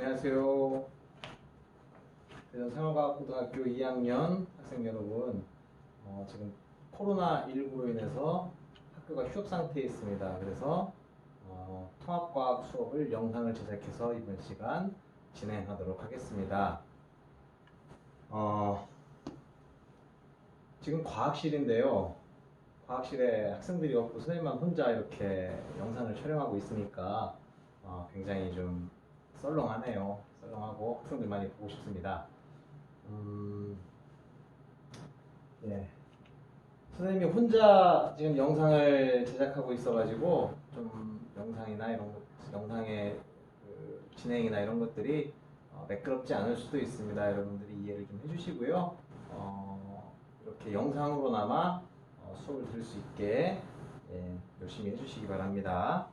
안녕하세요. 대전상업과학고등학교 2학년 학생 여러분, 지금 코로나19로 인해서 학교가 휴업 상태에 있습니다. 그래서 통합과학 수업을 영상을 제작해서 이번 시간 진행하도록 하겠습니다. 지금 과학실인데요. 과학실에 학생들이 없고 선생님만 혼자 이렇게 영상을 촬영하고 있으니까 굉장히 좀 썰렁하네요. 썰렁하고 학생들 많이 보고 싶습니다. 예. 선생님이 혼자 지금 영상을 제작하고 있어가지고 좀 영상이나 이런 것, 영상의 그 진행이나 이런 것들이 매끄럽지 않을 수도 있습니다. 여러분들이 이해를 좀 해주시고요. 이렇게 영상으로나마 수업을 들을 수 있게 열심히 해주시기 바랍니다.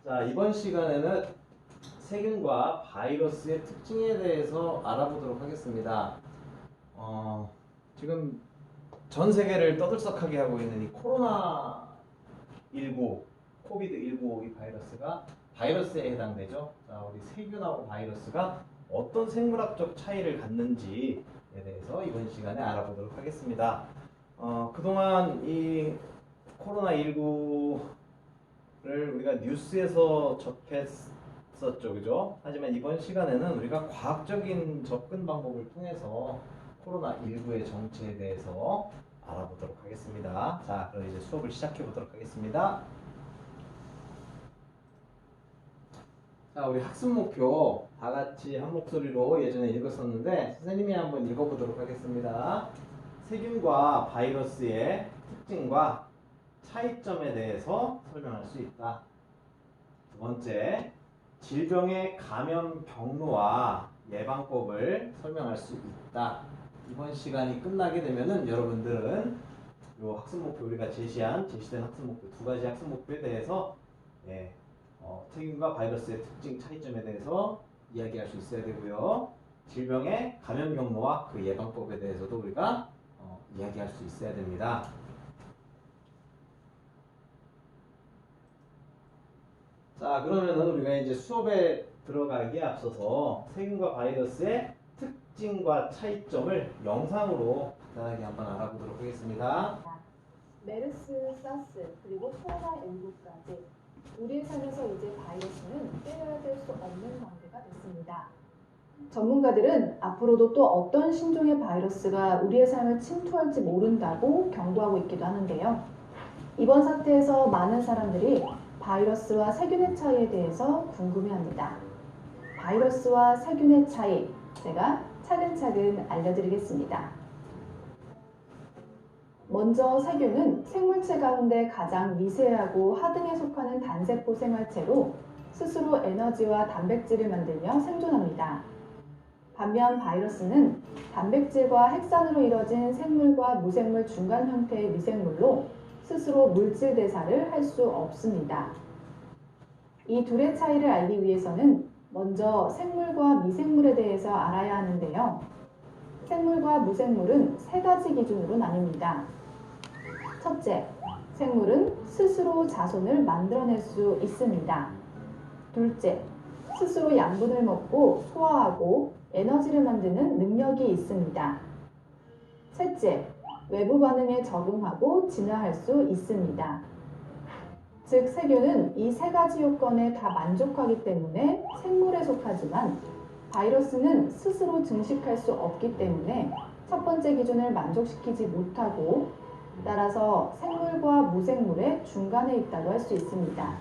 자, 이번 시간에는 세균과 바이러스의 특징에 대해서 알아보도록 하겠습니다. 지금 전 세계를 떠들썩하게 하고 있는 이 코로나19, 코비드19 이 바이러스가 바이러스에 해당되죠. 자, 우리 세균하고 바이러스가 어떤 생물학적 차이를 갖는지에 대해서 이번 시간에 알아보도록 하겠습니다. 그동안 이 코로나19를 우리가 뉴스에서 접했었죠, 그죠? 하지만 이번 시간에는 우리가 과학적인 접근 방법을 통해서 코로나19의 정체에 대해서 알아보도록 하겠습니다. 자, 그럼 이제 수업을 시작해 보도록 하겠습니다. 자, 우리 학습 목표 다 같이 한 목소리로 예전에 읽었었는데 선생님이 한번 읽어보도록 하겠습니다. 세균과 바이러스의 특징과 차이점에 대해서 설명할 수 있다. 두 번째, 질병의 감염 경로와 예방법을 설명할 수 있다. 이번 시간이 끝나게 되면은 여러분들은 이 학습 목표 우리가 제시된 학습 목표 두 가지 학습 목표에 대해서 세균과 바이러스의 특징 차이점에 대해서 이야기할 수 있어야 되고요. 질병의 감염 경로와 그 예방법에 대해서도 우리가 이야기할 수 있어야 됩니다. 자, 그러면은 우리가 이제 수업에 들어가기에 앞서서 세균과 바이러스의 특징과 차이점을 영상으로 간단하게 한번 알아보도록 하겠습니다. 메르스, 사스, 그리고 코로나19까지 우리의 삶에서 이제 바이러스는 빼려야 될 수 없는 관계가 됐습니다. 전문가들은 앞으로도 또 어떤 신종의 바이러스가 우리의 삶을 침투할지 모른다고 경고하고 있기도 하는데요. 이번 사태에서 많은 사람들이 바이러스와 세균의 차이에 대해서 궁금해합니다. 바이러스와 세균의 차이, 제가 차근차근 알려드리겠습니다. 먼저 세균은 생물체 가운데 가장 미세하고 하등에 속하는 단세포 생활체로 스스로 에너지와 단백질을 만들며 생존합니다. 반면 바이러스는 단백질과 핵산으로 이뤄진 생물과 무생물 중간 형태의 미생물로 스스로 물질 대사를 할 수 없습니다. 이 둘의 차이를 알기 위해서는 먼저 생물과 미생물에 대해서 알아야 하는데요. 생물과 무생물은 세 가지 기준으로 나뉩니다. 첫째, 생물은 스스로 자손을 만들어낼 수 있습니다. 둘째, 스스로 양분을 먹고 소화하고 에너지를 만드는 능력이 있습니다. 셋째, 외부 반응에 적응하고 진화할 수 있습니다. 즉, 세균은 이 세 가지 요건에 다 만족하기 때문에 생물에 속하지만 바이러스는 스스로 증식할 수 없기 때문에 첫 번째 기준을 만족시키지 못하고 따라서 생물과 무생물의 중간에 있다고 할 수 있습니다.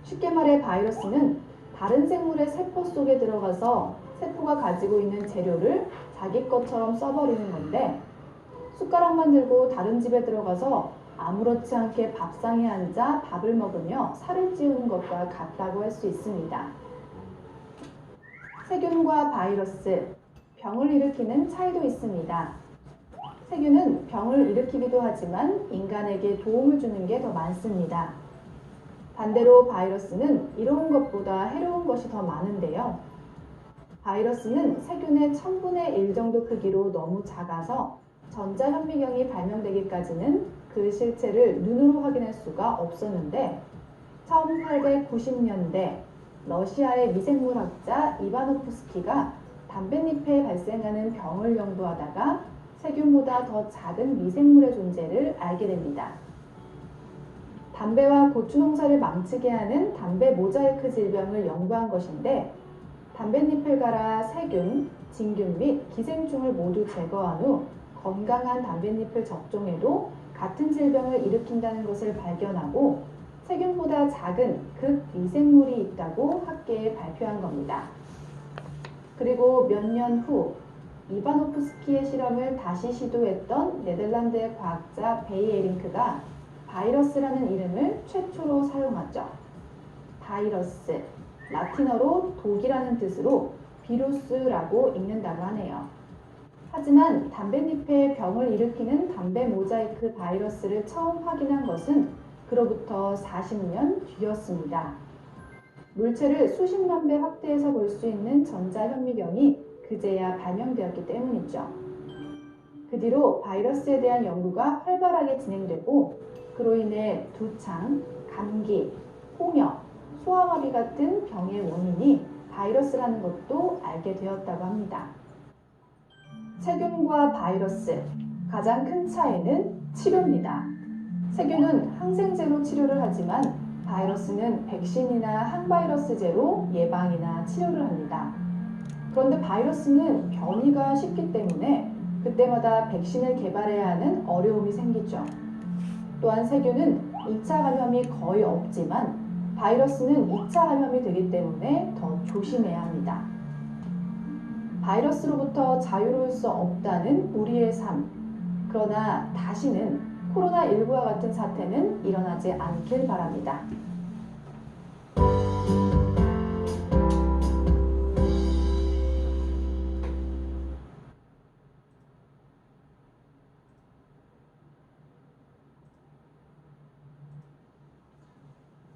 쉽게 말해 바이러스는 다른 생물의 세포 속에 들어가서 세포가 가지고 있는 재료를 자기 것처럼 써버리는 건데 숟가락만 들고 다른 집에 들어가서 아무렇지 않게 밥상에 앉아 밥을 먹으며 살을 찌우는 것과 같다고 할 수 있습니다. 세균과 바이러스, 병을 일으키는 차이도 있습니다. 세균은 병을 일으키기도 하지만 인간에게 도움을 주는 게 더 많습니다. 반대로 바이러스는 이로운 것보다 해로운 것이 더 많은데요. 바이러스는 세균의 1000분의 1 정도 크기로 너무 작아서 전자현미경이 발명되기까지는 그 실체를 눈으로 확인할 수가 없었는데 1890년대 러시아의 미생물학자 이바노프스키가 담뱃잎에 발생하는 병을 연구하다가 세균보다 더 작은 미생물의 존재를 알게 됩니다. 담배와 고추 농사를 망치게 하는 담배 모자이크 질병을 연구한 것인데 담뱃잎을 갈아 세균, 진균 및 기생충을 모두 제거한 후 건강한 담뱃잎을 접종해도 같은 질병을 일으킨다는 것을 발견하고 세균보다 작은 극미생물이 있다고 학계에 발표한 겁니다. 그리고 몇 년 후 이바노프스키의 실험을 다시 시도했던 네덜란드의 과학자 베이에링크가 바이러스라는 이름을 최초로 사용하죠. 바이러스, 라틴어로 독이라는 뜻으로 비루스라고 읽는다고 하네요. 하지만 담뱃잎에 병을 일으키는 담배 모자이크 바이러스를 처음 확인한 것은 그로부터 40년 뒤였습니다. 물체를 수십만 배 확대해서 볼 수 있는 전자현미경이 그제야 발명되었기 때문이죠. 그 뒤로 바이러스에 대한 연구가 활발하게 진행되고 그로 인해 두창, 감기, 홍역, 소아마비 같은 병의 원인이 바이러스라는 것도 알게 되었다고 합니다. 세균과 바이러스, 가장 큰 차이는 치료입니다. 세균은 항생제로 치료를 하지만 바이러스는 백신이나 항바이러스제로 예방이나 치료를 합니다. 그런데 바이러스는 변이가 쉽기 때문에 그때마다 백신을 개발해야 하는 어려움이 생기죠. 또한 세균은 2차 감염이 거의 없지만 바이러스는 2차 감염이 되기 때문에 더 조심해야 합니다. 바이러스로부터 자유로울 수 없다는 우리의 삶. 그러나 다시는 코로나19와 같은 사태는 일어나지 않길 바랍니다.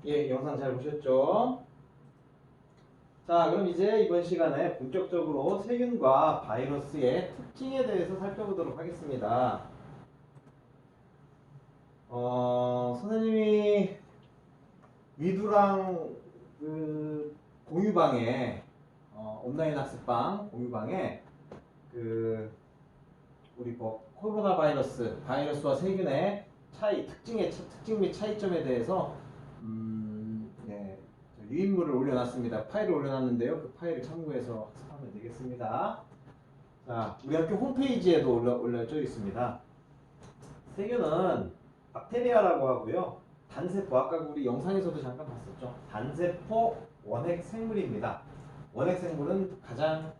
예, 영상 잘 보셨죠? 자, 그럼 이제 이번 시간에 본격적으로 세균과 바이러스의 특징에 대해서 살펴보도록 하겠습니다. 선생님이 위두랑 그 공유방에 온라인 학습방 공유방에 우리 뭐 코로나 바이러스와 세균의 차이, 특징 및 차이점에 대해서 네, 유인물을 올려놨습니다. 파일을 올려놨는데요. 그 파일을 참고해서 학습하면 되겠습니다. 자, 우리 학교 홈페이지에도 올려져 있습니다. 세균은 박테리아라고 하고요. 단세포, 아까 우리 영상에서도 잠깐 봤었죠. 단세포 원핵 생물입니다. 원핵 생물은 가장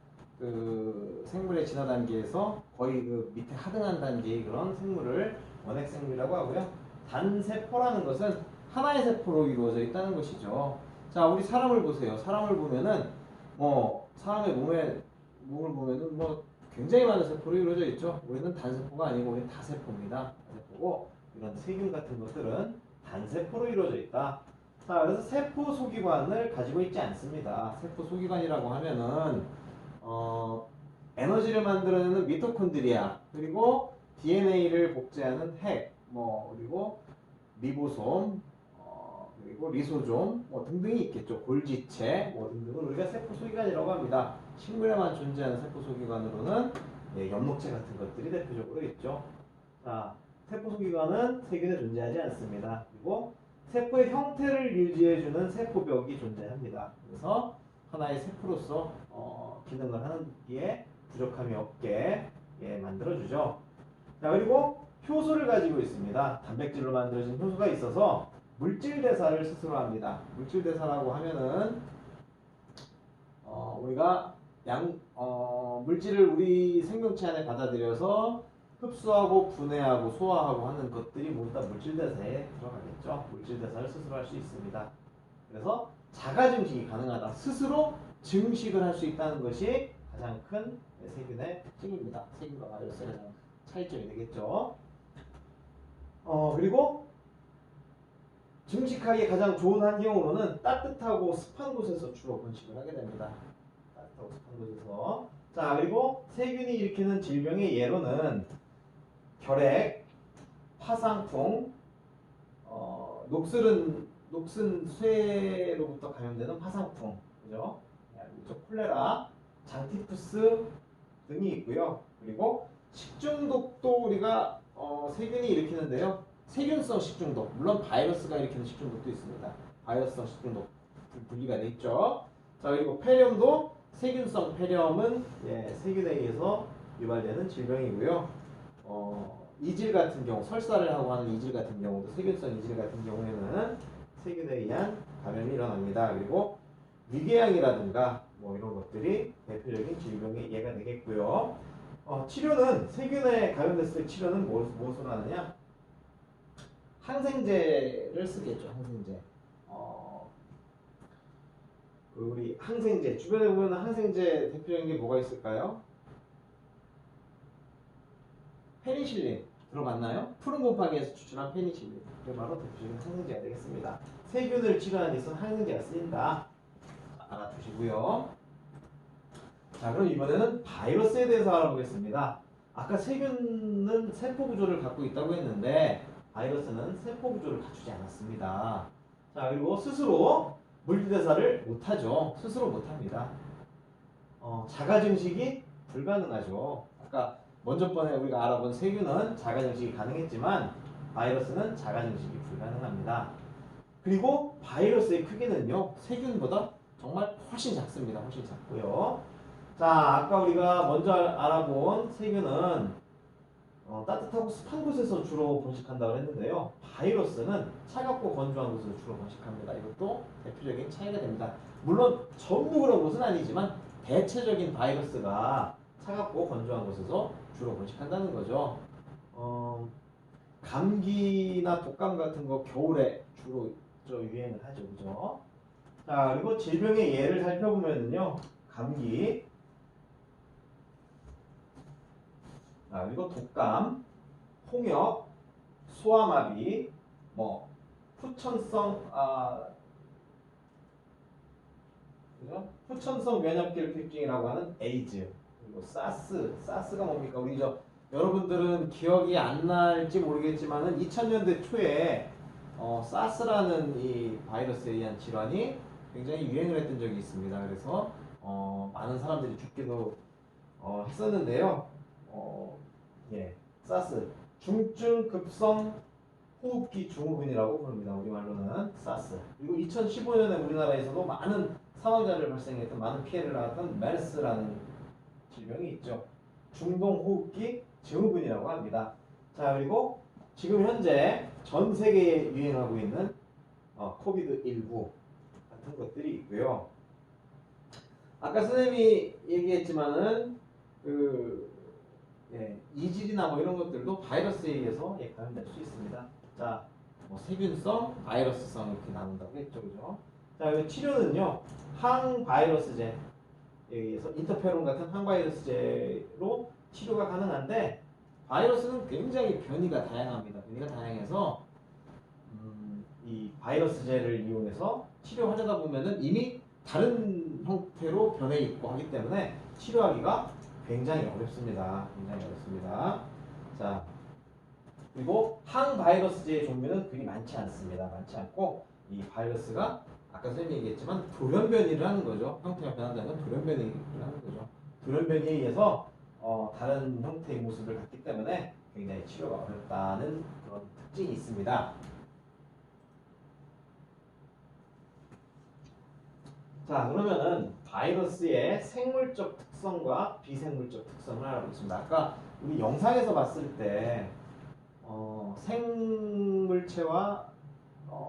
생물의 진화 단계에서 거의 그 밑에 하등한 단계의 그런 생물을 원핵 생물이라고 하고요. 단세포라는 것은 하나의 세포로 이루어져 있다는 것이죠. 자, 우리 사람을 보세요. 사람을 보면은 사람의 몸을 보면은 굉장히 많은 세포로 이루어져 있죠. 우리는 단세포가 아니고 우리는 다세포입니다. 다세포고 이런 세균 같은 것들은 단세포로 이루어져 있다. 자, 그래서 세포 소기관을 가지고 있지 않습니다. 세포 소기관이라고 하면은 에너지를 만들어내는 미토콘드리아, 그리고 DNA를 복제하는 핵, 그리고 리보솜, 그리고 리소솜 등등이 있겠죠. 골지체 등등을 우리가 세포 소기관이라고 합니다. 식물에만 존재하는 세포 소기관으로는 엽록체 같은 것들이 대표적으로 있죠. 자, 세포 소기관은 세균에 존재하지 않습니다. 그리고 세포의 형태를 유지해주는 세포벽이 존재합니다. 그래서 하나의 세포로서 기능을 하는 게 부족함이 없게 만들어주죠. 자, 그리고 효소를 가지고 있습니다. 단백질로 만들어진 효소가 있어서 물질 대사를 스스로 합니다. 물질 대사라고 하면은 우리가 물질을 우리 생명체 안에 받아들여서 흡수하고 분해하고 소화하고 하는 것들이 모두 다 물질 대사에 들어가겠죠. 물질 대사를 스스로 할 수 있습니다. 그래서 자가 증식이 가능하다. 스스로 증식을 할 수 있다는 것이 가장 큰 세균의 특징입니다. 세균과 바이러스의 가장 차이점이 되겠죠. 그리고 증식하기 가장 좋은 환경으로는 따뜻하고 습한 곳에서 주로 번식을 하게 됩니다. 따뜻하고 습한 곳에서. 자, 그리고 세균이 일으키는 질병의 예로는 결핵, 화상풍, 녹슨 쇠로부터 감염되는 화상풍, 그죠? 그리고 콜레라, 장티푸스 등이 있고요. 그리고 식중독도 우리가 세균이 일으키는데요. 세균성 식중독, 물론 바이러스가 일으키는 식중독도 있습니다. 바이러스성 식중독 분리가 돼 있죠. 자, 그리고 폐렴도 세균성 폐렴은 세균에 의해서 유발되는 질병이고요. 이질 같은 경우, 설사를 하고 하는 이질 같은 경우도 세균성 이질 같은 경우에는 세균에 의한 감염이 일어납니다. 그리고 위궤양이라든가 뭐 이런 것들이 대표적인 질병의 예가 되겠고요. 치료는 세균에 감염됐을 때 치료는 무엇으로 하느냐? 항생제를 쓰겠죠. 항생제. 우리 항생제 주변에 보면 항생제 대표적인 게 뭐가 있을까요? 페니실린 들어봤나요? 푸른 곰팡이에서 추출한 페니실린. 그게 바로 대표적인 항생제가 되겠습니다. 세균을 치료하는 데 있어서 항생제가 쓰인다. 알아두시고요. 자, 그럼 이번에는 바이러스에 대해서 알아보겠습니다. 아까 세균은 세포 구조를 갖고 있다고 했는데 바이러스는 세포 구조를 갖추지 않았습니다. 자, 그리고 스스로 물리대사를 못하죠. 스스로 못합니다. 자가 증식이 불가능하죠. 아까 먼저 번에 우리가 알아본 세균은 자가 증식이 가능했지만 바이러스는 자가 증식이 불가능합니다. 그리고 바이러스의 크기는요, 세균보다 정말 훨씬 작습니다. 훨씬 작고요. 자, 아까 우리가 먼저 알아본 세균은 따뜻하고 습한 곳에서 주로 번식한다고 했는데요. 바이러스는 차갑고 건조한 곳에서 주로 번식합니다. 이것도 대표적인 차이가 됩니다. 물론 전부 그런 곳은 아니지만 대체적인 바이러스가 차갑고 건조한 곳에서 주로 번식한다는 거죠. 감기나 독감 같은 거 겨울에 주로 유행을 하죠. 그죠? 자, 그리고 질병의 예를 살펴보면요. 감기, 그리고 독감, 홍역, 소아마비, 후천성 그죠? 후천성 면역결핍증이라고 하는 에이즈, 그리고 사스가 뭡니까? 우리 여러분들은 기억이 안 날지 모르겠지만은 2000년대 초에 사스라는 이 바이러스에 의한 질환이 굉장히 유행을 했던 적이 있습니다. 그래서 많은 사람들이 죽기도 했었는데요. 사스, 중증 급성 호흡기 증후군이라고 부릅니다. 우리말로는 사스. 그리고 2015년에 우리나라에서도 많은 사망자를 발생했던, 많은 피해를 낳았던 메르스라는 질병이 있죠. 중동호흡기 증후군이라고 합니다. 자, 그리고 지금 현재 전 세계에 유행하고 있는 코비드19 같은 것들이 있고요. 아까 선생님이 얘기했지만은 이질이나 뭐 이런 것들도 바이러스에 의해서 감염될 수 있습니다. 자, 세균성, 바이러스성 이렇게 나눈다고 했죠, 그죠? 자, 그리고 치료는요, 항바이러스제에 의해서 인터페론 같은 항바이러스제로 치료가 가능한데 바이러스는 굉장히 변이가 다양합니다. 변이가 다양해서 이 바이러스제를 이용해서 치료하려다 보면은 이미 다른 형태로 변해 있고 하기 때문에 치료하기가 굉장히 어렵습니다. 굉장히 어렵습니다. 자, 그리고 항바이러스제의 종류는 그리 많지 않습니다. 많지 않고 이 바이러스가 아까 선생님이 얘기했지만 돌연변이를 하는 거죠. 형태가 변한다는 건 돌연변이를 하는 거죠. 돌연변이에 의해서 다른 형태의 모습을 갖기 때문에 굉장히 치료가 어렵다는 그런 특징이 있습니다. 자, 그러면은 바이러스의 생물적 특성과 비생물적 특성을 알아보겠습니다. 아까 우리 영상에서 봤을 때 생물체와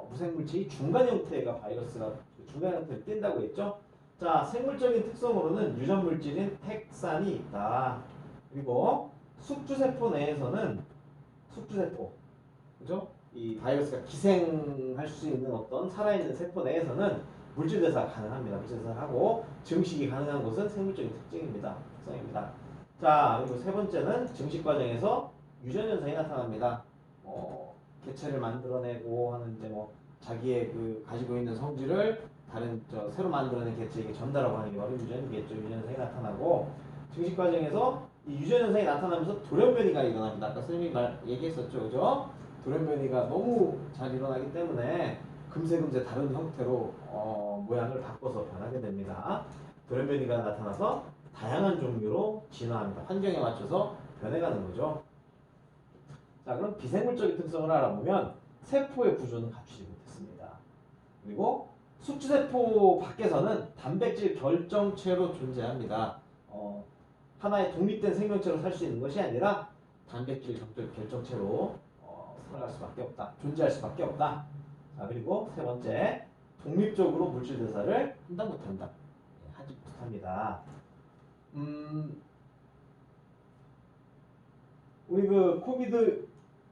무생물체의 중간 형태가 바이러스가 중간 형태를 띈다고 했죠. 자, 생물적인 특성으로는 유전물질인 핵산이 있다. 그리고 숙주세포 내에서는 숙주세포, 그죠? 이 바이러스가 기생할 수 있는 어떤 살아있는 세포 내에서는 물질대사가 가능합니다. 물질대사를 하고 증식이 가능한 것은 생물적인 특징입니다. 특성입니다. 자, 그리고 세 번째는 증식 과정에서 유전 현상이 나타납니다. 개체를 만들어내고 하는 자기의 가지고 있는 성질을 다른 새로 만들어낸 개체에게 전달하고 하는 게 바로 유전이겠죠. 유전 현상이 나타나고 증식 과정에서 이 유전 현상이 나타나면서 돌연변이가 일어납니다. 아까 선생님이 얘기했었죠, 그죠? 돌연변이가 너무 잘 일어나기 때문에 금세 다른 형태로 모양을 바꿔서 변하게 됩니다. 돌연변이가 나타나서 다양한 종류로 진화합니다. 환경에 맞춰서 변해가는 거죠. 자, 그럼 비생물적인 특성을 알아보면 세포의 구조는 갖추지 못했습니다. 그리고 숙주세포 밖에서는 단백질 결정체로 존재합니다. 하나의 독립된 생명체로 살 수 있는 것이 아니라 단백질 결정체로 살아갈 수밖에 없다. 존재할 수밖에 없다. 자, 그리고 세 번째, 독립적으로 물질 대사를 한다 못한다. 하지 못합니다. 우리 그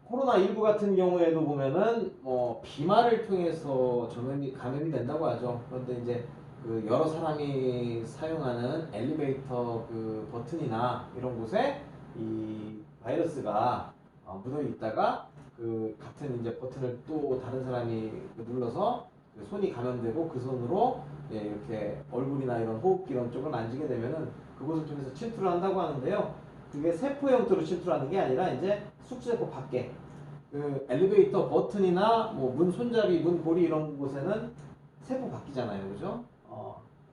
코로나19 같은 경우에도 보면은 비말을 통해서 감염이 된다고 하죠. 그런데 이제 그 여러 사람이 사용하는 엘리베이터 그 버튼이나 이런 곳에 이 바이러스가 묻어 있다가 그 같은 이제 버튼을 또 다른 사람이 눌러서 그 손이 감염되고 그 손으로 이렇게 얼굴이나 이런 호흡기 이런 쪽을 만지게 되면은 그곳을 통해서 침투를 한다고 하는데요. 그게 세포 형태로 침투하는 게 아니라 이제 숙주세포 밖에 그 엘리베이터 버튼이나 뭐 문 손잡이, 문 고리 이런 곳에는 세포 밖이잖아요, 그죠?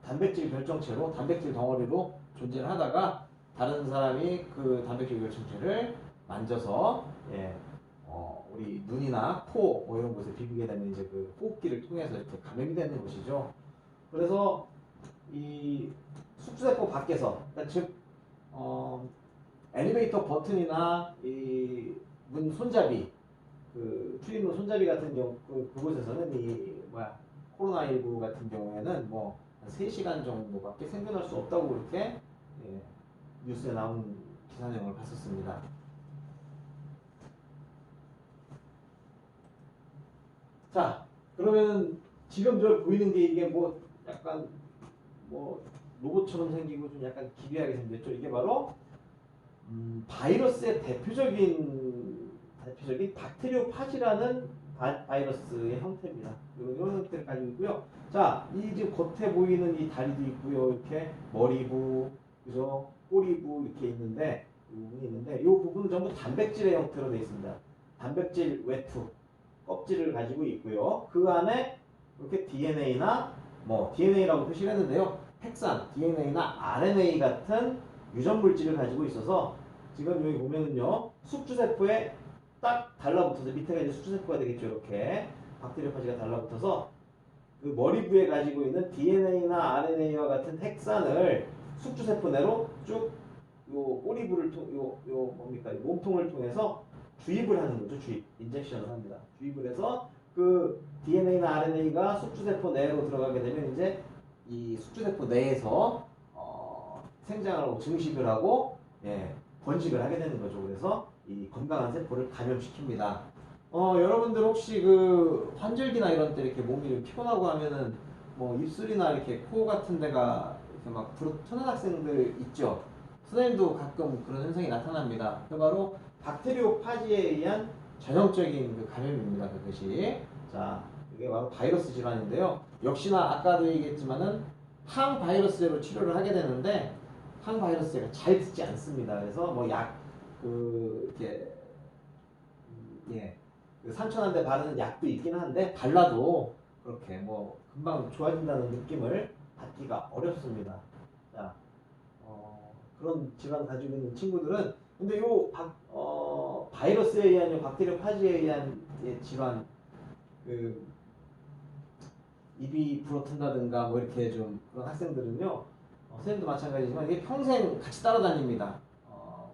단백질 결정체로 단백질 덩어리로 존재를 하다가 다른 사람이 그 단백질 결정체를 만져서 우리 눈이나 코 뭐 이런 곳에 비비게 되면 이제 그 호흡기를 통해서 이렇게 감염이 되는 것이죠. 그래서 이 숙주세포 밖에서 그러니까 즉 엘리베이터 버튼이나 이 문 손잡이 그 출입문 손잡이 같은 경우 그곳에서는 코로나19 같은 경우에는 뭐 한 3시간 정도밖에 생존할 수 없다고 그렇게 뉴스에 나온 기사 내용을 봤었습니다. 자, 그러면 지금 저 보이는 게 이게 뭐 약간 뭐 로봇처럼 생기고 좀 약간 기괴하게 생겼죠. 이게 바로 바이러스의 대표적인 박테리오파지라는 바이러스의 형태입니다. 이런 형태를 가지고 있고요. 자, 이 지금 겉에 보이는 이 다리도 있고요. 이렇게 머리부, 그죠? 꼬리부 이렇게 있는데 이 부분이 있는데 이 부분은 전부 단백질의 형태로 되어 있습니다. 단백질 외투, 껍질을 가지고 있고요. 그 안에 이렇게 DNA나 DNA라고 표시를 했는데요. 핵산, DNA나 RNA 같은 유전 물질을 가지고 있어서 지금 여기 보면은요. 숙주세포에 딱 달라붙어서 밑에가 이제 숙주세포가 되겠죠. 이렇게 박테리오파지가 달라붙어서 그 머리부에 가지고 있는 DNA나 RNA와 같은 핵산을 숙주세포 내로 쭉 요 꼬리부를 몸통을 통해서 주입을 하는 거죠. 인젝션을 합니다. 주입을 해서 그 DNA나 RNA가 숙주세포 내로 들어가게 되면 이제 이 숙주세포 내에서 생장을 하고 증식을 하고 번식을 하게 되는 거죠. 그래서 이 건강한 세포를 감염시킵니다. 여러분들 혹시 그 환절기나 이런 때 이렇게 몸이 좀 피곤하고 하면은 뭐 입술이나 이렇게 코 같은 데가 이렇게 막 부르트는 학생들 있죠. 선생님도 가끔 그런 현상이 나타납니다. 그 바로 박테리오파지에 의한 전형적인 그 감염입니다. 그것이. 자, 이게 바로 바이러스 질환인데요. 역시나 아까도 얘기했지만은 항바이러스제로 치료를 하게 되는데 항바이러스제가 잘 듣지 않습니다. 그래서 뭐 이렇게 그 상처난데 바르는 약도 있긴 한데 발라도 그렇게 뭐 금방 좋아진다는 느낌을 받기가 어렵습니다. 자, 그런 질환 가지고 있는 친구들은 근데 바이러스에 의한 박테리오파지에 의한 질환 그 입이 불어튼다든가 뭐 이렇게 좀 그런 학생들은요 선생님도 마찬가지지만 이게 평생 같이 따라다닙니다.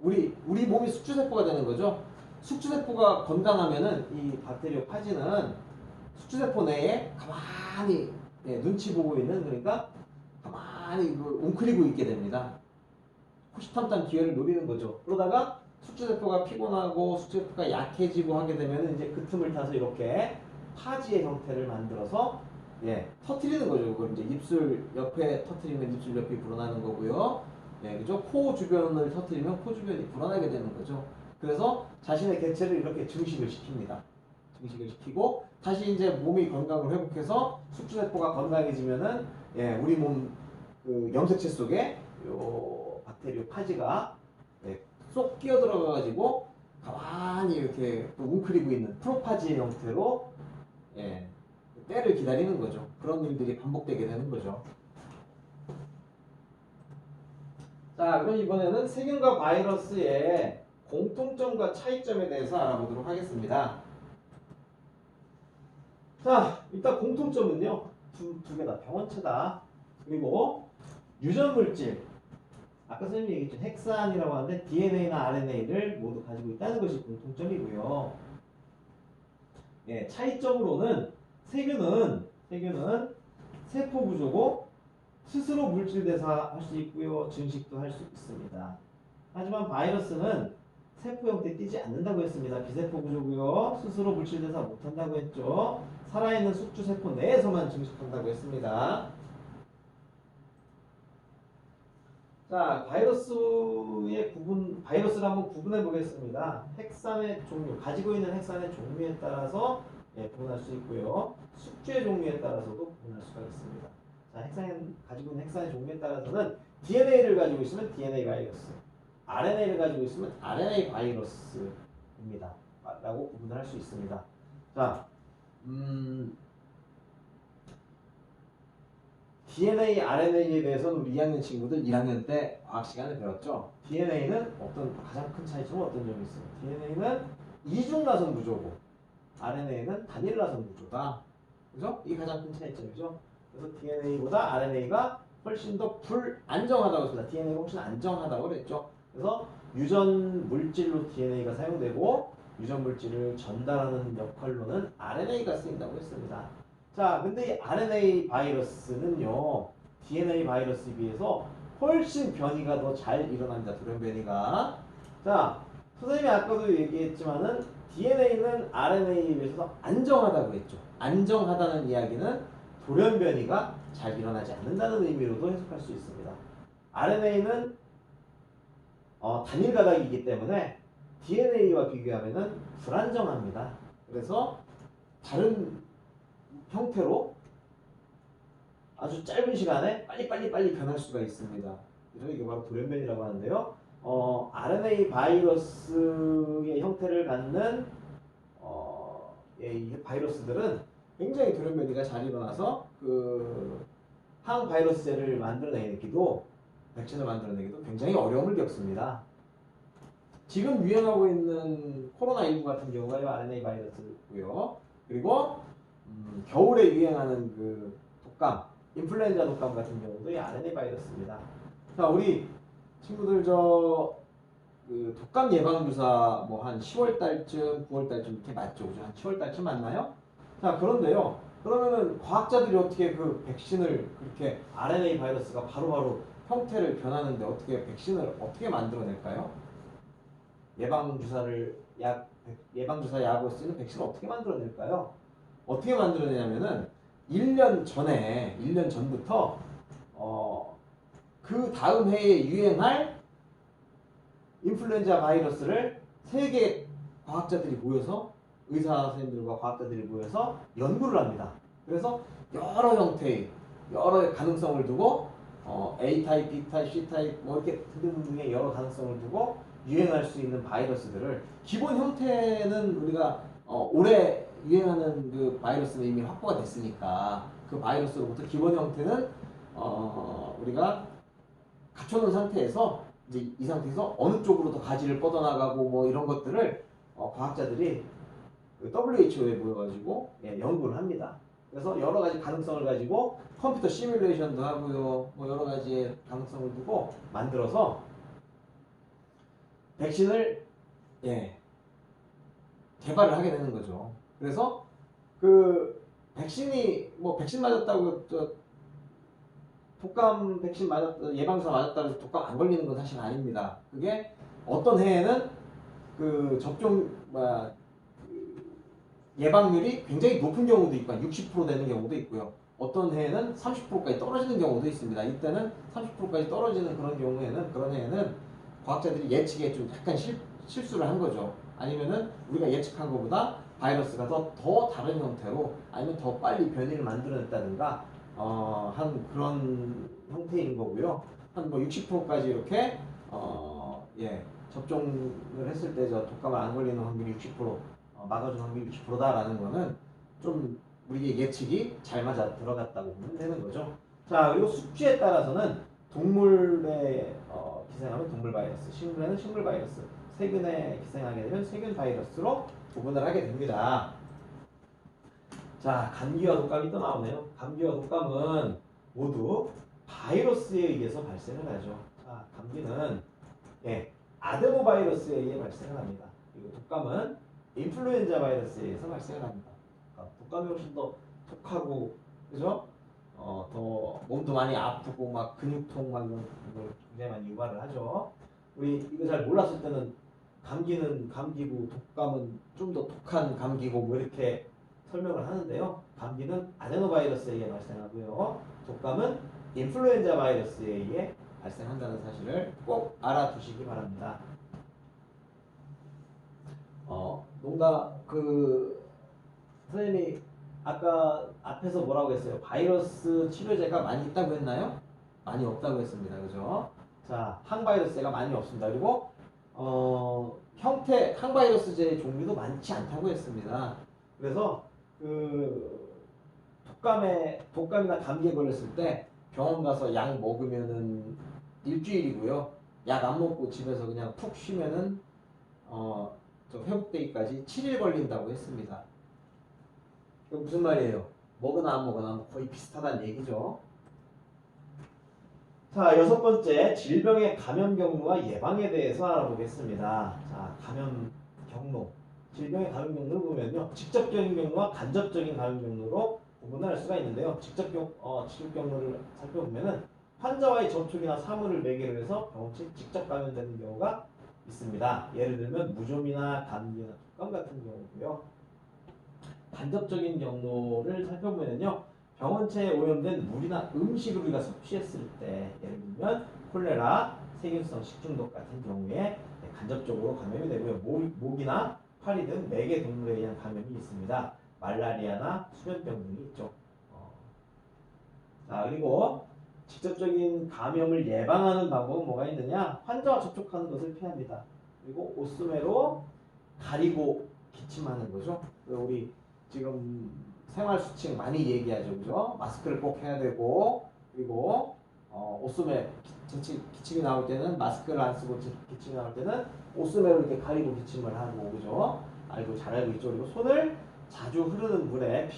우리 몸이 숙주세포가 되는 거죠. 숙주세포가 건강하면은 이 박테리오파지는 숙주세포 내에 가만히 눈치 보고 있는 그러니까 가만히 웅크리고 있게 됩니다. 호시탐탐 기회를 노리는 거죠. 그러다가 숙주세포가 피곤하고 숙주세포가 약해지고 하게 되면 이제 그 틈을 타서 이렇게 파지의 형태를 만들어서 터트리는 거죠. 그걸 이제 입술 옆에 터트리면 입술 옆이 불어나는 거고요. 그죠? 코 주변을 터트리면 코 주변이 불어나게 되는 거죠. 그래서 자신의 개체를 이렇게 증식을 시킵니다. 증식을 시키고 다시 이제 몸이 건강을 회복해서 숙주세포가 건강해지면은 우리 몸 그 염색체 속에 요 박테리오파지가 쏙 끼어 들어가가지고 가만히 이렇게 또 웅크리고 있는 프로파지의 형태로 때를 기다리는 거죠. 그런 일들이 반복되게 되는 거죠. 자, 그럼 이번에는 세균과 바이러스의 공통점과 차이점에 대해서 알아보도록 하겠습니다. 자, 일단 공통점은요. 두 개 다 병원체다. 그리고 유전물질. 아까 선생님이 얘기했죠. 헥산이라고 하는데 DNA나 RNA를 모두 가지고 있다는 것이 공통점이고요. 예, 차이점으로는 세균은 세포 구조고 스스로 물질 대사할 수 있고요. 증식도 할 수 있습니다. 하지만 바이러스는 세포 형태에 띄지 않는다고 했습니다. 비세포 구조고요. 스스로 물질 대사 못한다고 했죠. 살아있는 숙주 세포 내에서만 증식한다고 했습니다. 자, 바이러스를 한번 구분해 보겠습니다. 핵산의 종류, 가지고 있는 핵산의 종류에 따라서 구분할 수 있고요. 숙주의 종류에 따라서도 구분할 수가 있습니다. 자, 가지고 있는 핵산의 종류에 따라서는 DNA를 가지고 있으면 DNA 바이러스, RNA를 가지고 있으면 RNA 바이러스입니다. 라고 구분을 할 수 있습니다. 자, DNA, RNA에 대해서는 우리 2학년 친구들 1학년 때 과학 시간에 배웠죠. DNA는 가장 큰 차이점은 어떤 점이 있어요? DNA는 이중나선 구조고 RNA는 단일나선 구조다. 그죠? 이게 가장 큰 차이점이죠. 그래서 DNA보다 RNA가 훨씬 더 불안정하다고 했습니다. DNA가 훨씬 안정하다고 그랬죠. 그래서 유전 물질로 DNA가 사용되고 유전 물질을 전달하는 역할로는 RNA가 쓰인다고 했습니다. 자, 근데 이 RNA 바이러스는요, DNA 바이러스에 비해서 훨씬 변이가 더 잘 일어납니다. 돌연 변이가. 자, 선생님이 아까도 얘기했지만은 DNA는 RNA에 비해서 안정하다고 했죠. 안정하다는 이야기는 돌연 변이가 잘 일어나지 않는다는 의미로도 해석할 수 있습니다. RNA는 단일 가닥이기 때문에 DNA와 비교하면은 불안정합니다. 그래서 다른 형태로 아주 짧은 시간에 빨리 변할 수가 있습니다. 그래서 이게 바로 돌연변이라고 하는데요. RNA 바이러스의 형태를 갖는 이 바이러스들은 굉장히 돌연변이가 잘 일어나서 항바이러스제를 만들어내기도 백신을 만들어내기도 굉장히 어려움을 겪습니다. 지금 유행하고 있는 코로나19 같은 경우가 RNA 바이러스고요. 그리고 겨울에 유행하는 독감, 인플루엔자 독감 같은 경우도 이 RNA 바이러스입니다. 자, 우리 친구들 독감 예방 주사 한 10월 달쯤, 9월 달쯤 이렇게 맞죠, 그죠? 한 10월 달쯤 맞나요? 자, 그런데요. 그러면은 과학자들이 어떻게 백신을 그렇게 RNA 바이러스가 바로바로 형태를 변하는데 어떻게 백신을 어떻게 만들어낼까요? 예방주사 약으로 쓰는 백신을 어떻게 만들어낼까요? 어떻게 만들어내냐면은 1년 전부터 그 다음 해에 유행할 인플루엔자 바이러스를 세계 과학자들이 모여서 의사 선생님들과 과학자들이 모여서 연구를 합니다. 그래서 여러 형태의 여러 가능성을 두고 A 타입, B 타입, C 타입 이렇게 등등등의 여러 가능성을 두고 유행할 수 있는 바이러스들을 기본 형태는 우리가 올해 유행하는 바이러스는 이미 확보가 됐으니까 그 바이러스로부터 기본 형태는 우리가 갖춰놓은 상태에서 이제 이 상태에서 어느 쪽으로 더 가지를 뻗어나가고 이런 것들을 과학자들이 WHO에 모여가지고 연구를 합니다. 그래서 여러 가지 가능성을 가지고 컴퓨터 시뮬레이션도 하고요, 여러 가지의 가능성을 두고 만들어서 백신을 개발을 하게 되는 거죠. 그래서 백신 맞았다고 독감 백신 예방주사 맞았다고 해서 독감 안 걸리는 건 사실 아닙니다. 그게 어떤 해에는 예방률이 굉장히 높은 경우도 있고 60% 되는 경우도 있고요. 어떤 해에는 30%까지 떨어지는 경우도 있습니다. 이때는 30%까지 떨어지는 그런 해에는 과학자들이 예측에 좀 약간 실수를 한 거죠. 아니면은 우리가 예측한 것보다 바이러스가 더 다른 형태로 아니면 더 빨리 변이를 만들어냈다든가 한 그런 형태인 거고요. 한 60%까지 이렇게 접종을 했을 때 독감을 안 걸리는 확률이 60%, 막아주는 확률이 60%다라는 거는 좀 우리의 예측이 잘 맞아 들어갔다고 보면 되는 거죠. 자, 그리고 숙주에 따라서는 동물에 기생하면 동물 바이러스, 식물에는 식물 바이러스, 세균에 기생하게 되면 세균 바이러스로 구분을 하게 됩니다. 자, 감기와 독감이 또 나오네요. 감기와 독감은 모두 바이러스에 의해서 발생을 하죠. 자, 감기는 아데노바이러스에 의해 발생을 합니다. 그리고 독감은 인플루엔자 바이러스에 의해서 발생을 합니다. 그러니까 독감이 훨씬 더 독하고, 그죠? 더 몸도 많이 아프고 막 근육통 막 이런 걸 굉장히 많이 유발을 하죠. 우리 이거 잘 몰랐을 때는 감기는 감기고 독감은 좀 더 독한 감기고 뭐 이렇게 설명을 하는데요. 감기는 아데노바이러스에 의해 발생하고요. 독감은 인플루엔자 바이러스에 의해 발생한다는 사실을 꼭 알아두시기 바랍니다. 선생님이 아까 앞에서 뭐라고 했어요? 바이러스 치료제가 많이 있다고 했나요? 많이 없다고 했습니다. 그죠? 자, 항바이러스제가 많이 없습니다. 그리고 항바이러스제의 종류도 많지 않다고 했습니다. 그래서 독감이나 감기에 걸렸을 때 병원 가서 약 먹으면은 일주일이고요. 약 안 먹고 집에서 그냥 푹 쉬면은 회복되기까지 7일 걸린다고 했습니다. 그 무슨 말이에요? 먹으나 안 먹으나 거의 비슷하다는 얘기죠. 자, 6번째, 질병의 감염 경로와 예방에 대해서 알아보겠습니다. 자, 감염 경로. 질병의 감염 경로를 보면요. 직접적인 경로와 간접적인 감염 경로로 구분을 할 수가 있는데요. 직접 경로를 살펴보면은 환자와의 접촉이나 사물을 매개로 해서 병원체 직접 감염되는 경우가 있습니다. 예를 들면 무좀이나 감기나 독감 같은 경우고요. 간접적인 경로를 살펴보면요. 병원체에 오염된 물이나 음식을 우리가 섭취했을 때, 예를 들면 콜레라, 세균성 식중독 같은 경우에 간접적으로 감염이 되고요. 모기나 파리 등 매개 동물에 의한 감염이 있습니다. 말라리아나 수면병 등이 있죠. 자, 그리고 직접적인 감염을 예방하는 방법은 뭐가 있느냐? 환자와 접촉하는 것을 피합니다. 그리고 옷소매로 가리고 기침하는 거죠. 우리 지금 생활 수칙 많이 얘기하죠, 그죠? 마스크를 꼭 해야 되고, 그리고 옷소매 기침이 나올 때는 마스크를 안 쓰고 기침이 나올 때는 옷소매로 이렇게 가리고 기침을 하고, 그죠? 잘 알고 있죠. 그리고 손을 자주 흐르는 물에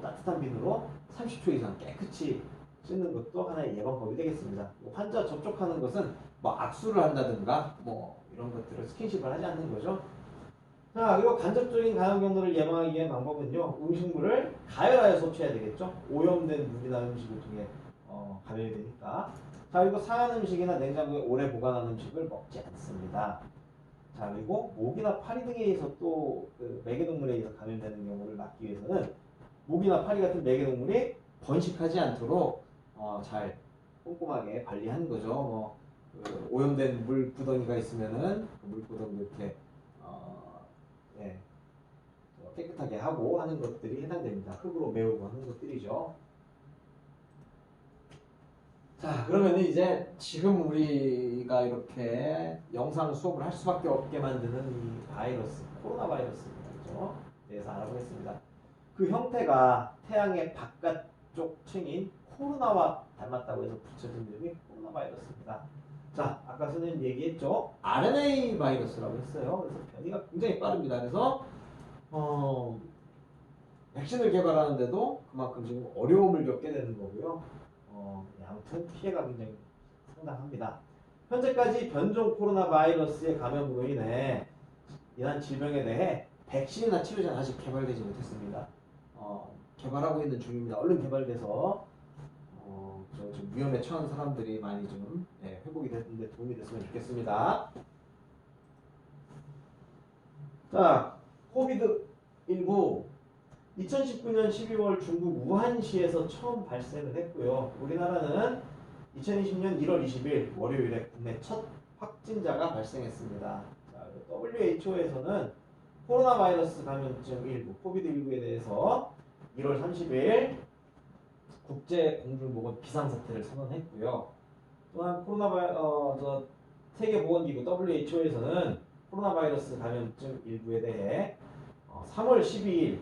따뜻한 비누로 30초 이상 깨끗이 씻는 것도 하나의 예방법이 되겠습니다. 환자 접촉하는 것은 악수를 한다든가 이런 것들을 스킨십을 하지 않는 거죠. 자, 그리고 간접적인 감염 경로를 예방하기 위한 방법은요. 음식물을 가열하여 섭취해야 되겠죠. 오염된 물이나 음식을 통해 감염이 되니까. 자, 그리고 상한 음식이나 냉장고에 오래 보관한 음식을 먹지 않습니다. 자, 그리고 모기나 파리 등에 의해서 또 매개동물에 의해서 감염되는 경우를 막기 위해서는 모기나 파리 같은 매개동물이 번식하지 않도록 잘 꼼꼼하게 관리하는 거죠. 오염된 물 구덩이가 있으면은 그 물 구덩이 이렇게 깨끗하게 하고 하는 것들이 해당됩니다. 흙으로 메우고 하는 것들이죠. 자, 그러면 이제 지금 우리가 이렇게 영상 수업을 할 수밖에 없게 만드는 이 바이러스, 코로나 바이러스입니다. 그죠? 대해서 알아보겠습니다. 그 형태가 태양의 바깥쪽 층인 코로나와 닮았다고 해서 붙여진 이름이 코로나 바이러스입니다. 자, 아까 선생님 얘기했죠? RNA 바이러스라고 했어요. 그래서 변이가 굉장히 빠릅니다. 그래서 백신을 개발하는데도 그만큼 지금 어려움을 겪게 되는 거고요. 아무튼 피해가 굉장히 상당합니다. 현재까지 변종 코로나 바이러스의 감염으로 인한 질병에 대해 백신이나 치료제는 아직 개발되지 못했습니다. 개발하고 있는 중입니다. 얼른 개발돼서 좀 위험에 처한 사람들이 많이 좀 회복이 됐는데 도움이 됐으면 좋겠습니다. 자, 코비드19 2019년 12월 중국 우한시에서 처음 발생을 했고요. 우리나라는 2020년 1월 20일 월요일에 국내 첫 확진자가 발생했습니다. 자, WHO에서는 코로나 바이러스 감염증 19, 코비드19에 대해서 1월 30일 국제 공중보건 비상사태를 선언했고요. 또한 세계보건기구 WHO에서는 코로나 바이러스 감염증 19에 대해 3월 12일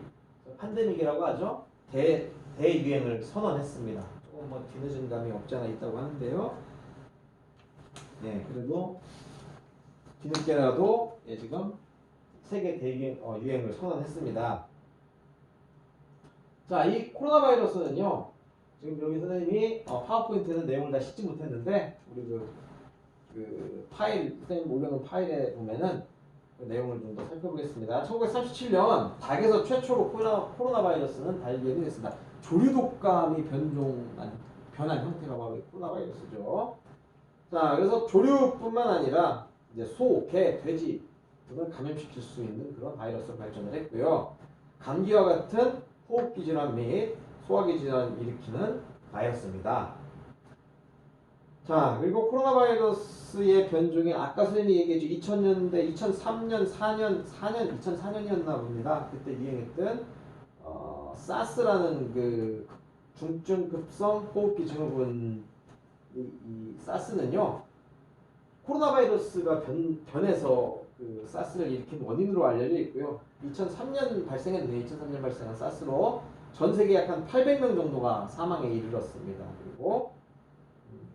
팬데믹이라고 하죠. 대유행을 선언했습니다. 조금 뭐 뒤늦은 감이 없지 않아 있다고 하는데요. 네, 그래도 뒤늦게라도 지금 세계 대유행을 선언했습니다. 자, 이 코로나 바이러스는요. 지금 여기 선생님이 파워포인트에는 내용을 다 싣지 못했는데 우리 그 파일 선생님 올려놓은 파일에 보면은 그 내용을 좀 더 살펴보겠습니다. 1937년 닭에서 최초로 코로나 바이러스는 발견이 됐습니다. 조류독감이 변한 형태가 바로 코로나 바이러스죠. 자, 그래서 조류뿐만 아니라 이제 소, 개, 돼지 등을 감염시킬 수 있는 그런 바이러스로 발전을 했고요. 감기와 같은 호흡기 질환 및 소화기 질환을 일으키는 바이러스입니다. 자, 그리고 코로나 바이러스의 변종이 아까 선생님이 얘기했죠. 2000년대, 2003년, 2004년이었나 봅니다. 그때 유행했던 사스라는 그 중증급성 호흡기 증후군 이 사스는요. 코로나 바이러스가 변해서 그 사스를 일으킨 원인으로 알려져 있고요. 2003년 발생한 사스로 전 세계 약 한 800명 정도가 사망에 이르렀습니다. 그리고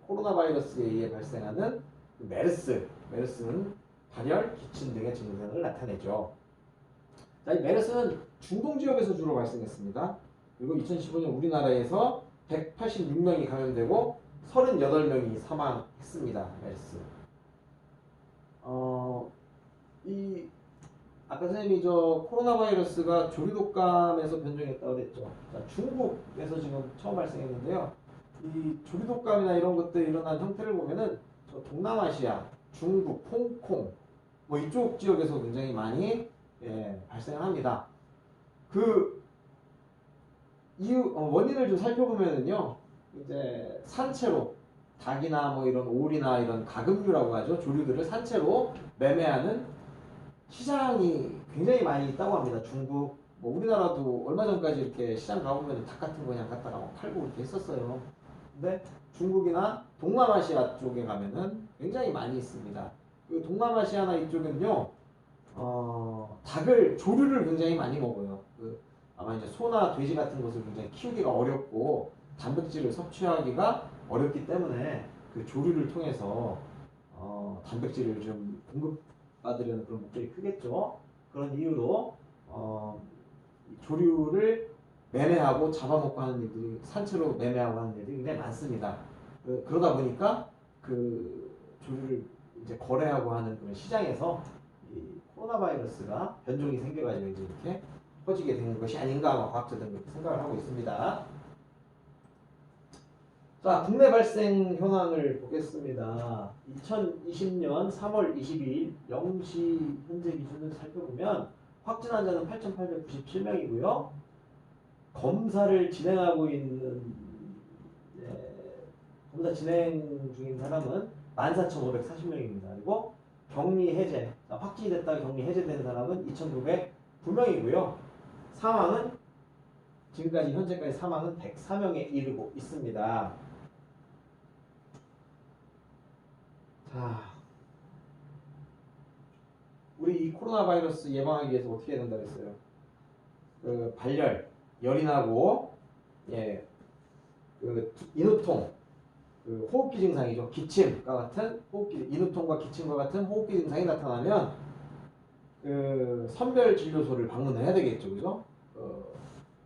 코로나 바이러스에 의해 발생하는 메르스는 발열, 기침 등의 증상을 나타내죠. 자, 이 메르스는 중동 지역에서 주로 발생했습니다. 그리고 2015년 우리나라에서 186명이 감염되고 38명이 사망했습니다. 메르스. 아까 선생님이 코로나 바이러스가 조류독감에서 변종했다고 했죠. 자, 중국에서 지금 처음 발생했는데요. 이 조류독감이나 이런 것들 일어난 형태를 보면은 동남아시아, 중국, 홍콩 뭐 이쪽 지역에서 굉장히 많이 발생을 합니다. 그 이유 원인을 좀 살펴보면은요. 이제 산채로 닭이나 뭐 이런 오리나 이런 가금류라고 하죠. 조류들을 산채로 매매하는 시장이 굉장히 많이 있다고 합니다. 중국, 뭐 우리나라도 얼마 전까지 이렇게 시장 가보면 닭 같은 거 그냥 갖다가 팔고 이렇게 했었어요. 근데 중국이나 동남아시아 쪽에 가면은 굉장히 많이 있습니다. 그 동남아시아나 이쪽은요, 조류를 굉장히 많이 먹어요. 아마 이제 소나 돼지 같은 것을 굉장히 키우기가 어렵고 단백질을 섭취하기가 어렵기 때문에 그 조류를 통해서 단백질을 좀 공급받으려는 그런 목적이 크겠죠. 그런 이유로 조류를 매매하고 잡아먹고 하는 일들이 산채로 매매하고 하는 일들이 굉장히 많습니다. 그러다 보니까 그 조류를 이제 거래하고 하는 그런 시장에서 이 코로나 바이러스가 변종이 생겨가지고 이제 이렇게 퍼지게 되는 것이 아닌가 과학자들은 그렇게 생각을 하고 있습니다. 자, 국내 발생 현황을 보겠습니다. 2020년 3월 22일 0시 현재 기준을 살펴보면 확진 환자는 8,897명이고요. 검사를 진행하고 있는 검사 진행 중인 사람은 14,540명입니다. 그리고 격리 해제, 확진이 됐다가 격리 해제되는 사람은 2,909명이고요. 사망은 지금까지 현재까지 사망은 104명에 이르고 있습니다. 자, 우리 이 코로나 바이러스 예방하기 위해서 어떻게 해야 된다 그랬어요? 발열, 열이 나고, 인후통, 호흡기 증상이죠. 기침과 같은 인후통과 기침과 같은 호흡기 증상이 나타나면 선별 진료소를 방문을 해야 되겠죠, 그죠?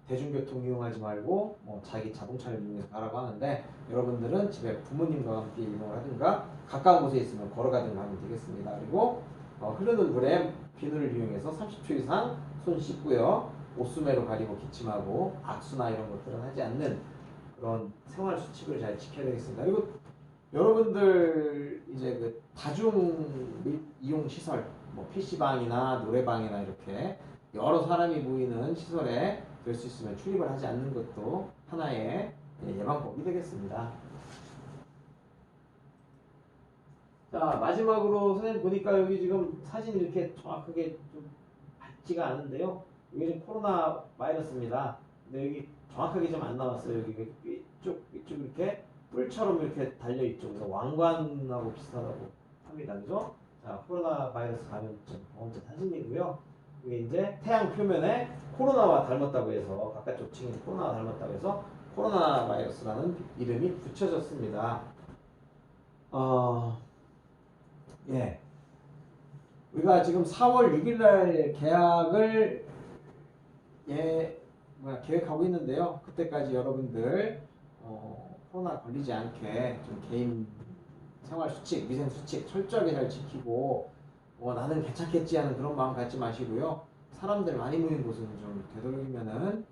대중교통 이용하지 말고 자기 자동차를 이용해서 가라고 하는데 여러분들은 집에 부모님과 함께 이용을 하든가 가까운 곳에 있으면 걸어가든가 하면 되겠습니다. 그리고 흐르는 물에 비누를 이용해서 30초 이상 손 씻고요. 옷수매로 가리고 기침하고 악수나 이런 것들은 하지 않는 그런 생활 수칙을 잘 지켜야 되겠습니다. 그리고 여러분들 이제 그 다중 이용 시설, PC방이나 노래방이나 이렇게 여러 사람이 모이는 시설에 될 수 있으면 출입을 하지 않는 것도 하나의 예방법이 되겠습니다. 자, 마지막으로 선생님 보니까 여기 지금 사진이 이렇게 정확하게 좀 맞지가 않은데요. 이게 지금 코로나 바이러스입니다. 근데 여기 정확하게 좀 안 나왔어요. 여기 이쪽 이렇게 뿔처럼 이렇게 달려있죠. 그래서 왕관하고 비슷하다고 합니다. 그죠? 자, 코로나 바이러스 감염증 경험자 사진이고요. 이게 이제 태양 표면에 코로나와 닮았다고 해서 바깥쪽 층이 코로나와 닮았다고 해서 코로나 바이러스라는 이름이 붙여졌습니다. 예. 우리가 지금 4월 6일 날 계약을 계획하고 있는데요. 그때까지 여러분들 코로나 걸리지 않게 좀 개인 생활 수칙, 위생 수칙 철저하게 잘 지키고 나는 괜찮겠지 하는 그런 마음 갖지 마시고요. 사람들 많이 모이는 곳은 좀 되도록이면은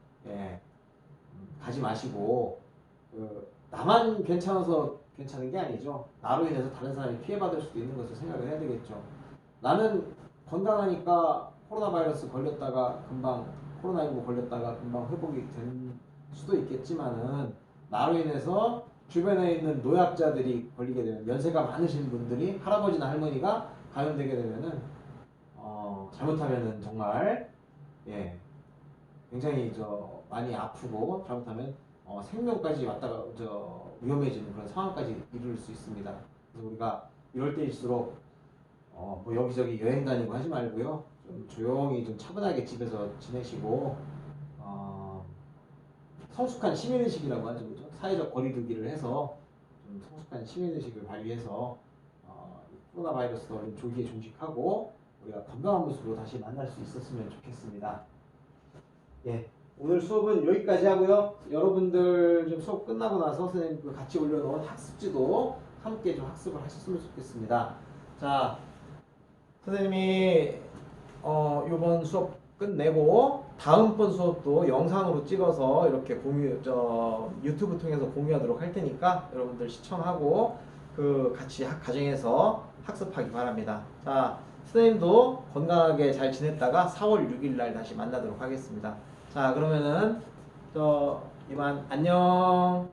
가지 마시고 나만 괜찮아서 괜찮은 게 아니죠. 나로 인해서 다른 사람이 피해받을 수도 있는 것을 생각을 해야 되겠죠. 나는 건강하니까 코로나 바이러스 걸렸다가 금방 코로나19 걸렸다가 금방 회복이 된 수도 있겠지만은 나로 인해서 주변에 있는 노약자들이 걸리게 되면 연세가 많으신 분들이 할아버지나 할머니가 감염되게 되면은 잘못하면은 정말 굉장히 많이 아프고 잘못하면 생명까지 왔다가 위험해지는 그런 상황까지 이룰 수 있습니다. 그래서 우리가 이럴 때일수록 뭐 여기저기 여행 다니고 하지 말고요. 좀 조용히 좀 차분하게 집에서 지내시고 성숙한 시민의식이라고 하죠. 그죠? 사회적 거리두기를 해서 좀 성숙한 시민의식을 발휘해서 코로나 바이러스도 얼른 조기에 종식하고 우리가 건강한 모습으로 다시 만날 수 있었으면 좋겠습니다. 예, 오늘 수업은 여기까지 하고요. 여러분들 좀 수업 끝나고 나서 선생님과 같이 올려놓은 학습지도 함께 좀 학습을 하셨으면 좋겠습니다. 자, 선생님이 이번 수업 끝내고 다음번 수업도 영상으로 찍어서 이렇게 유튜브 통해서 공유하도록 할 테니까 여러분들 시청하고 같이 가정에서 학습하기 바랍니다. 자, 선생님도 건강하게 잘 지냈다가 4월 6일 날 다시 만나도록 하겠습니다. 자, 그러면은 이만 안녕.